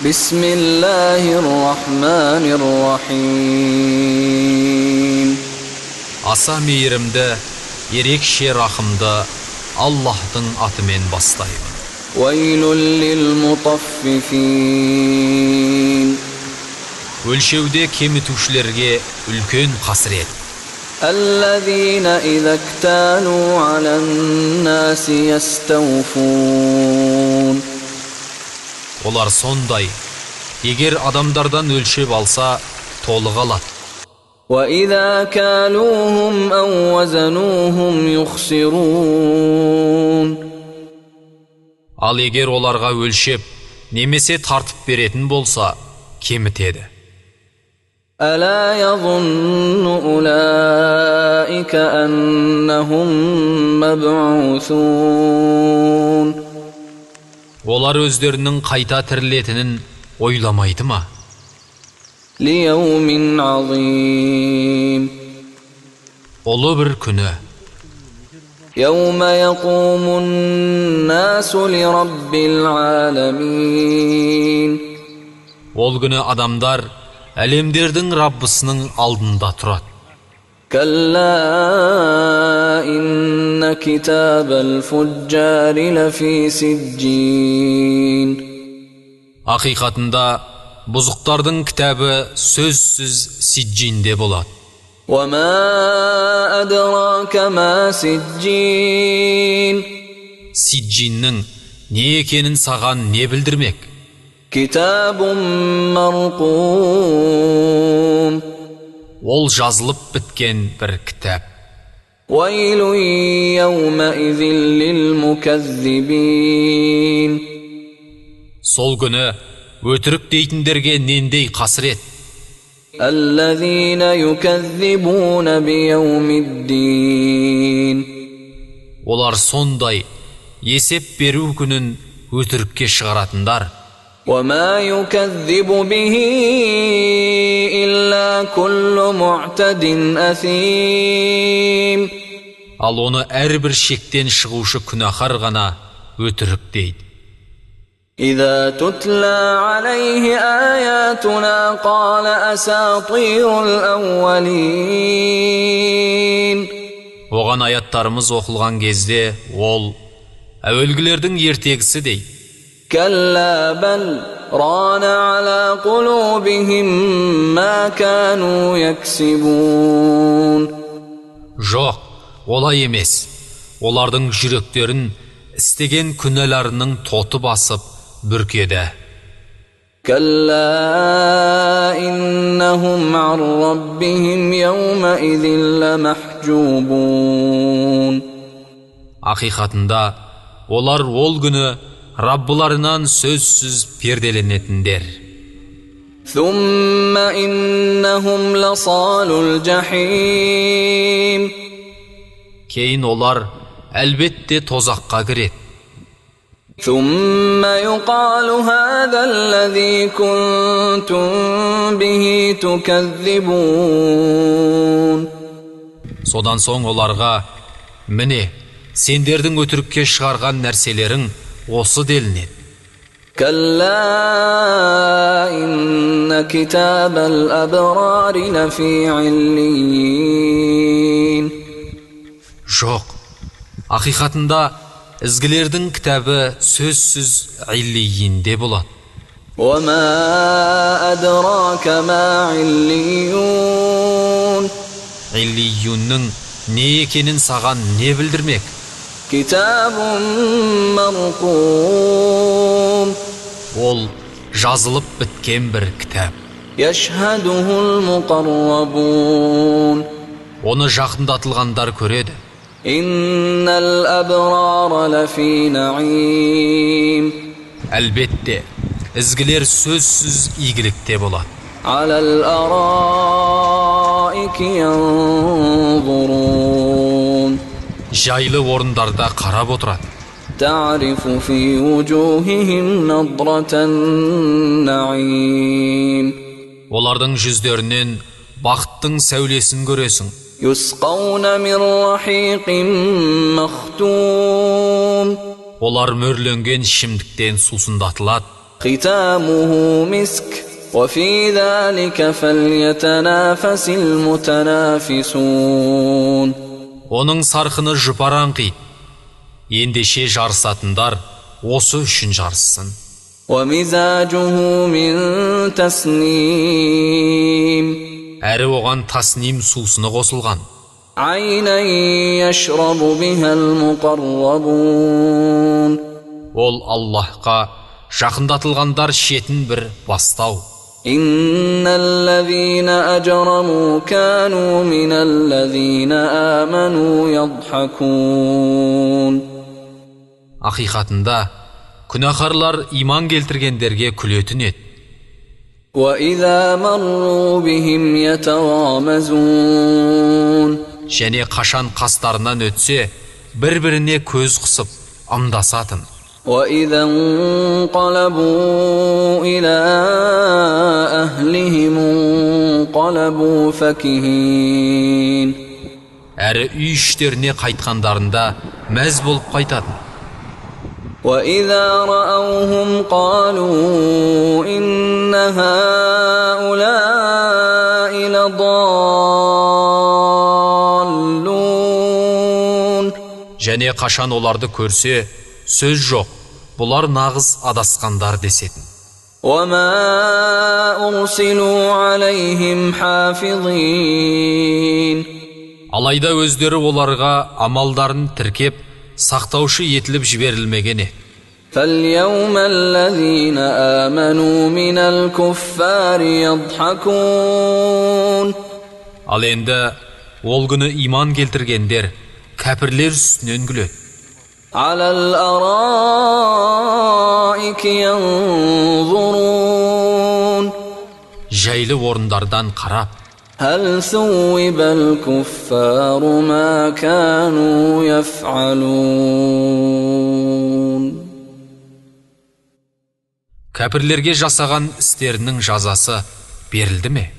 Бисмиллахир-рахманир-рахим. Аса мейірімді, ерекше рахымды Аллахтың атымен бастаймын. Вайлул лил-мутаффифин. Өлшеуде кемітушілерге үлкен қасірет. Аллазина иза кталу алан-наси ястауфун. Олар сондай, егер адамдардан өлшеп алса, толық алады. وَإِذَا كَالُوهُمْ أَوْ وَزَنُوهُمْ يُخْسِرُونَ. Ал егер оларға өлшеп, немесе тартып беретін болса, кемітеді. أَلَا يَظُنُّ أُولَئِكَ أَنَّهُمْ مَبْعُوثُونَ. Олар өздерінің қайта тірілетінін ойламайды ма? لِيَوْمٍ عَظِيمٍ. Ұлы бір күні. يَوْمَ يَقُومُ النَّاسُ لِرَبِّ الْعَالَمِينَ. Ол күні адамдар әлемдердің Раббысының алдында тұрады. كلا إن كتاب الفجار لفي سجين. Ақиқатында бұзықтардың кітабы сөзсіз сиджинде болады. وما أدراك ما سجين. Сиджиннің не екенін саған не білдірмек? كتاب مرقوم. Ол жазылып біткен бір кітап. ويل يومئذ للمكذبين. Сол күні өтірік дейтіндерге нендей қасірет. الذين يكذبون بيوم الدين. Олар сондай есеп беру күнін өтірікке шығаратындар. وما يكذب به إلا كل معتد أثيم. Ал оны әрбір шектен шығушы күнәһар ғана өтірік дейді. إذا تتلى عليه آياتنا قال أساطير الأولين. Оған аяттарымыз оқылған кезде ол әуелгілердің ертегісі дейді. كلا بل ران على قلوبهم ما كانوا يكسبون. Жоқ, олай емес. Олардың жүректерін істеген күнәларының тоты басып бүркеді. كلا إنهم عن ربهم يومئذ لمحجوبون. Ақиқатында олар ол күні Раббыларынан сөзсіз перделенетіндер. ثم إنهم لصال الجحيم. Кейін олар әлбетте тозаққа кіреді. ثم يقال هذا الذي كنتم به تكذبون. Содан соң оларға, міне, сендердің өтірікке шығарған нәрселерің осы делінеді. كلا إن كتاب الأبرار لفي عليين. Жоқ, ақиқатында ізгілердің кітабы сөзсіз иллиинде болады. وما أدراك ما عليون. Иллиюнның не екенін саған не білдірмек? كتاب مرقوم. Ол жазылып біткен бір кітап. يشهده المقربون. Оны жақындатылғандар көреді. إن الأبرار لفي نعيم. Әлбетте, ізгілер сөзсіз игілікте болады. على الأرائك ينظرون. Жайлы орындарда қарап отырады. تعرف في وجوههم نضرة النعيم. Олардың жүздерінен бақыттың сәулесін көресің. يسقون من رحيق مختوم. Олар мөрленген ішімдіктен сусындатылады. ختامه مسك وفي ذلك فليتنافس المتنافسون. Оның сарқыны жұпараңқи. Ендеше жарысатындар осы үшін жарыссын. ومزاجه من تسنيم. Әрі оған тасним сусыны қосылған. عينا يشرب بها المقربون. Ол Аллахқа жақындатылғандар шетін бір бастау. إن الذين أجرموا كانوا من الذين آمنوا يضحكون. Ақиқатында күнәһарлар иман келтіргендерге күлетін еді. وإذا مروا بهم يتغامزون. Және қашан қастарынан өтсе, бір-біріне көз қысып, ымдасатын. وإذا انقلبوا إلى أهلهم انقلبوا فكهين. Әрі үй іштеріне қайтқандарында мәз болып қайтатын. وإذا رأوهم قالوا إن هؤلاء لضالون. Және қашан оларды көрсе, сөз жоқ, бұлар нағыз адасқандар десетін. وما أرسلوا عليهم حافظين. Алайда өздері оларға амалдарын тіркеп, сақтаушы етіліп жіберілмеген еді. فاليوم الذين آمنوا من الكفار يضحكون. Ал енді ол күні иман келтіргендер кәпірлер үстінен күледі. على الأرائك ينظرون. Жайлы орындардан қарап, هل ثوب الكفار ما كانوا يفعلون. кәпірлерге жасаған істерінің жазасы берілді ме?